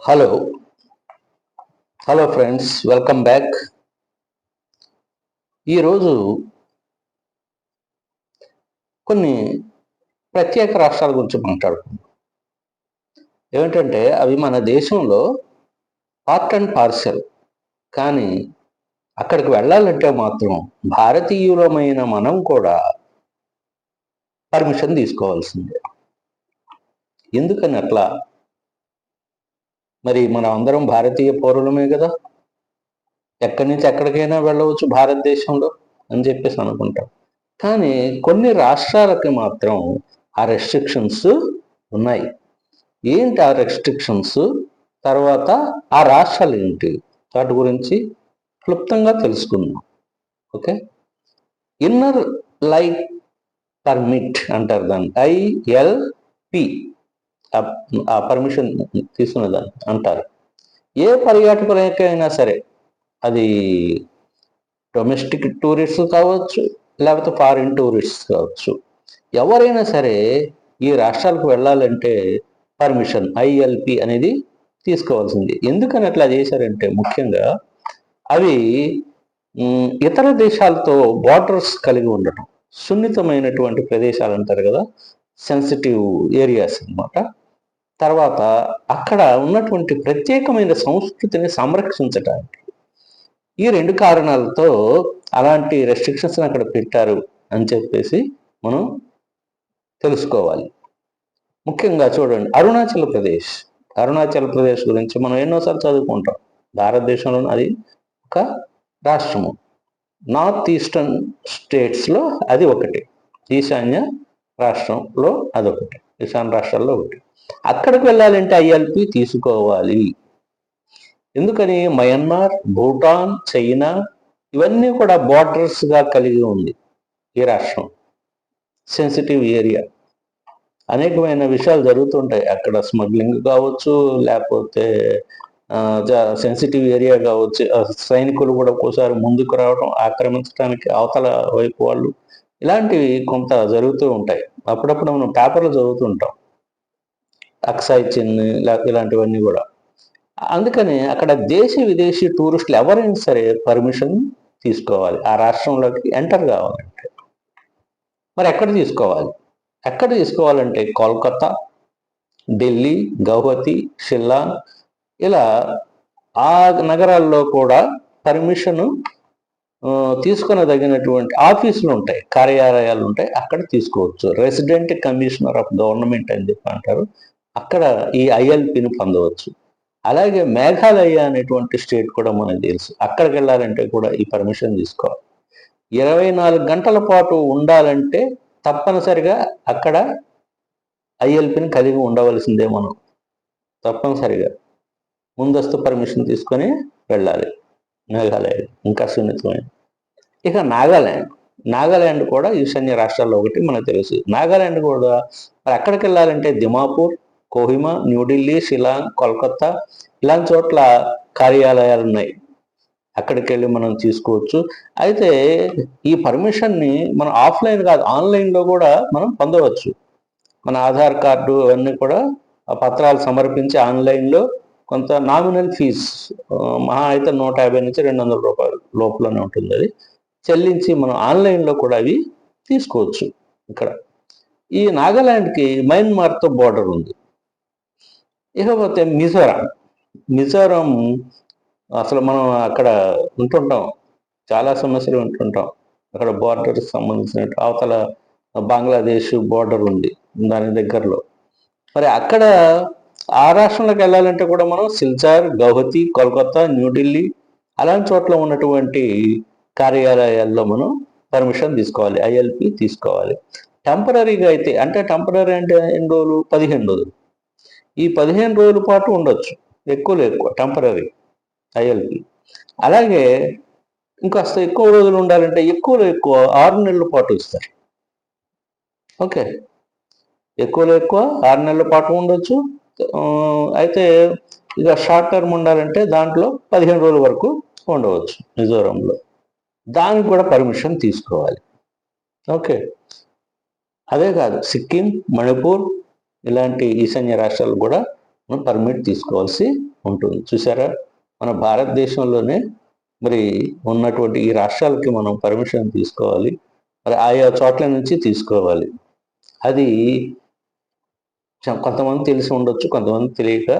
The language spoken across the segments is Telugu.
Hello hello friends, welcome back. ఈరోజు కొన్ని ప్రత్యేక రాష్ట్రాల గురించి మాట్లాడుకుందాం. ఏమిటంటే అవి మన దేశంలో పార్ట్ అండ్ పార్సెల్. కానీ అక్కడికి వెళ్ళాలంటే మాత్రం భారతీయులమైన మనం కూడా పర్మిషన్ తీసుకోవాల్సిందే. ఎందుకని అట్లా? మరి మనం అందరం భారతీయ పౌరులమే కదా, ఎక్కడి నుంచి ఎక్కడికైనా వెళ్ళవచ్చు భారతదేశంలో అని చెప్పేసి అనుకుంటాం. కానీ కొన్ని రాష్ట్రాలకి మాత్రం ఆ రెస్ట్రిక్షన్స్ ఉన్నాయి. ఏంటి ఆ రెస్ట్రిక్షన్స్? తర్వాత ఆ రాష్ట్రాలు ఏంటి, వాటి గురించి క్లుప్తంగా తెలుసుకుందాం. ఓకే, ఇన్నర్ లైట్ పర్మిట్ అంటారు దాన్ని, ILP. ఆ పర్మిషన్ తీసుకునే దాన్ని అంటారు. ఏ పర్యాటకులకైనా సరే, అది డొమెస్టిక్ టూరిస్ట్ కావచ్చు, లేకపోతే ఫారిన్ టూరిస్ట్ కావచ్చు, ఎవరైనా సరే ఈ రాష్ట్రాలకు వెళ్ళాలంటే పర్మిషన్ ILP అనేది తీసుకోవాల్సింది. ఎందుకని అట్లా చేశారంటే, ముఖ్యంగా అవి ఇతర దేశాలతో బార్డర్స్ కలిగి ఉండటం, సున్నితమైనటువంటి ప్రదేశాలు అంటారు కదా, సెన్సిటివ్ ఏరియాస్ అన్నమాట. తర్వాత అక్కడ ఉన్నటువంటి ప్రత్యేకమైన సంస్కృతిని సంరక్షించడానికి ఈ రెండు కారణాలతో అలాంటి రెస్ట్రిక్షన్స్ అక్కడ పెట్టారు అని చెప్పేసి మనం తెలుసుకోవాలి. ముఖ్యంగా చూడండి, అరుణాచల్ ప్రదేశ్ గురించి మనం ఎన్నోసార్లు చదువుకుంటాం. భారతదేశంలో అది ఒక రాష్ట్రము. నార్త్ ఈస్టర్న్ స్టేట్స్లో అది ఒకటి, ఈశాన్య రాష్ట్రంలో అదొకటి, ఈశాన్య రాష్ట్రాల్లో ఒకటి. అక్కడికి వెళ్ళాలంటే ILP తీసుకోవాలి. ఎందుకని? మయన్మార్, భూటాన్, చైనా ఇవన్నీ కూడా బార్డర్స్గా కలిగి ఉంది ఈ రాష్ట్రం. సెన్సిటివ్ ఏరియా, అనేకమైన విషయాలు జరుగుతుంటాయి అక్కడ. స్మగ్లింగ్ కావచ్చు, లేకపోతే సెన్సిటివ్ ఏరియా కావచ్చు. సైనికులు కూడా ఒక్కోసారి ముందుకు రావడం, ఆక్రమించడానికి అవతల వైపు వాళ్ళు, ఇలాంటివి కొంత జరుగుతూ ఉంటాయి. అప్పుడప్పుడు మనం పేపర్లు చదువుతుంటాం, అక్సాయ్ చిన్ ఇలాంటివన్నీ కూడా. అందుకని అక్కడ దేశీ విదేశీ టూరిస్టులు ఎవరైనా సరే పర్మిషన్ తీసుకోవాలి ఆ రాష్ట్రంలోకి ఎంటర్ కావాలంటే. మరి ఎక్కడ తీసుకోవాలంటే కోల్కతా, ఢిల్లీ, గౌహతి, షిల్లాంగ్, ఇలా ఆ నగరాల్లో కూడా పర్మిషను తీసుకునదగినటువంటి ఆఫీసులు ఉంటాయి, కార్యాలయాలు ఉంటాయి, అక్కడ తీసుకోవచ్చు. రెసిడెంట్ కమిషనర్ ఆఫ్ గవర్నమెంట్ అని చెప్పి అంటారు, అక్కడ ఈ ILPని పొందవచ్చు. అలాగే మేఘాలయ అనేటువంటి స్టేట్ కూడా మనకు తెలుసు, అక్కడికి వెళ్ళాలంటే కూడా ఈ పర్మిషన్ తీసుకోవాలి. 24 గంటల పాటు ఉండాలంటే తప్పనిసరిగా అక్కడ ILPని కలిగి ఉండవలసిందే. మనం తప్పనిసరిగా ముందస్తు పర్మిషన్ తీసుకొని వెళ్ళాలి మేఘాలయ. ఇంకా సున్నితమైన. ఇక నాగాల్యాండ్ కూడా ఈశాన్య రాష్ట్రాల్లో ఒకటి మనకు తెలుసు. నాగాల్యాండ్ కూడా మరి అక్కడికి వెళ్ళాలంటే దిమాపూర్, కోహిమా, న్యూఢిల్లీ, షిలాంగ్, కోల్కతా ఇలాంటి చోట్ల కార్యాలయాలు ఉన్నాయి, అక్కడికి వెళ్ళి మనం తీసుకోవచ్చు. అయితే ఈ పర్మిషన్ని మనం ఆఫ్లైన్ కాదు, ఆన్లైన్లో కూడా మనం పొందవచ్చు. మన ఆధార్ కార్డు అవన్నీ కూడా ఆ పత్రాలు సమర్పించి ఆన్లైన్లో కొంత నామినల్ ఫీజ్, మహా అయితే 150 నుంచి 200 రూపాయలు లోపలనే ఉంటుంది, అది చెల్లించి మనం ఆన్లైన్లో కూడా అవి తీసుకోవచ్చు. ఇక్కడ ఈ నాగాల్యాండ్కి మయన్మార్తో బోర్డర్ ఉంది. ఇకపోతే మిజోరాం అసలు మనం అక్కడ ఉంటుంటాం, చాలా సమస్యలు ఉంటుంటాం. అక్కడ బోర్డర్కి సంబంధించిన అవతల బంగ్లాదేశ్ బోర్డర్ ఉంది దాని దగ్గరలో. మరి అక్కడ ఆ రాష్ట్రంలోకి వెళ్ళాలంటే కూడా మనం సిల్చార్, గౌహతి, కోల్కతా, న్యూఢిల్లీ అలాంటి చోట్ల ఉన్నటువంటి కార్యాలయాల్లో మనం పర్మిషన్ తీసుకోవాలి, ILP తీసుకోవాలి. టెంపరీగా అయితే, అంటే టెంపరీ అంటే ఎన్ని రోజులు? 15 రోజులు. ఈ 15 రోజుల పాటు ఉండొచ్చు, ఎక్కువ టెంపరీ ILP. అలాగే ఇంకాస్త ఎక్కువ రోజులు ఉండాలంటే ఎక్కువ 6 నెలల పాటు ఇస్తారు. ఓకే, ఎక్కువ 6 నెలల పాటు ఉండొచ్చు. అయితే ఇక షార్ట్ టర్మ్ ఉండాలంటే దాంట్లో 15 రోజుల వరకు ఉండవచ్చు మిజోరంలో. దానికి కూడా పర్మిషన్ తీసుకోవాలి. ఓకే, అదే కాదు, సిక్కిం, మణిపూర్ ఇలాంటి ఈశాన్య రాష్ట్రాలు కూడా మనం పర్మిట్ తీసుకోవాల్సి ఉంటుంది. చూసారా, మన భారతదేశంలోనే మరి ఉన్నటువంటి ఈ రాష్ట్రాలకి మనం పర్మిషన్ తీసుకోవాలి, మరి ఆయా చోట్ల నుంచి తీసుకోవాలి. అది కొంతమంది తెలిసి ఉండొచ్చు, కొంతమంది తెలియక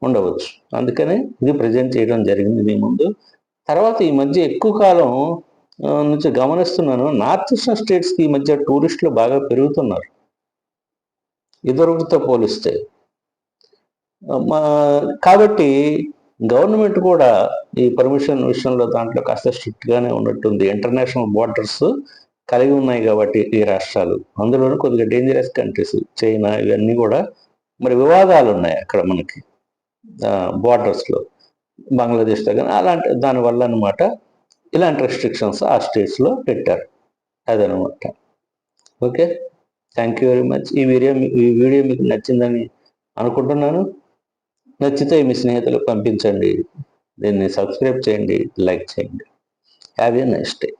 ఉండవచ్చు. అందుకనే ఇది ప్రజెంట్ చేయడం జరిగింది మీ ముందు. తర్వాత ఈ మధ్య ఎక్కువ కాలం నుంచి గమనిస్తున్నాను, నార్త్ ఈస్టర్న్ స్టేట్స్కి ఈ మధ్య టూరిస్టులు బాగా పెరుగుతున్నారు ఇదివరకుతో పోలిస్తే. కాబట్టి గవర్నమెంట్ కూడా ఈ పర్మిషన్ విషయంలో దాంట్లో కాస్త స్ట్రిక్ట్గానే ఉన్నట్టుంది. ఇంటర్నేషనల్ బోర్డర్స్ కలిగి ఉన్నాయి కాబట్టి ఈ రాష్ట్రాలు, అందులోనూ కొద్దిగా డేంజరస్ కంట్రీస్ చైనా ఇవన్నీ కూడా మరి వివాదాలు ఉన్నాయి అక్కడ మనకి బోర్డర్స్లో, బంగ్లాదేశ్తో కానీ అలాంటి దానివల్ల అనమాట ఇలాంటి రెస్ట్రిక్షన్స్ ఆ స్టేట్స్లో పెట్టారు. అదనమాట. Okay, thank you very much. ఈ వీడియో మీకు నచ్చిందని అనుకుంటున్నాను. నచ్చితే మీ స్నేహితులకు పంపించండి, దీన్ని సబ్స్క్రైబ్ చేయండి, లైక్ చేయండి. Have a nice day.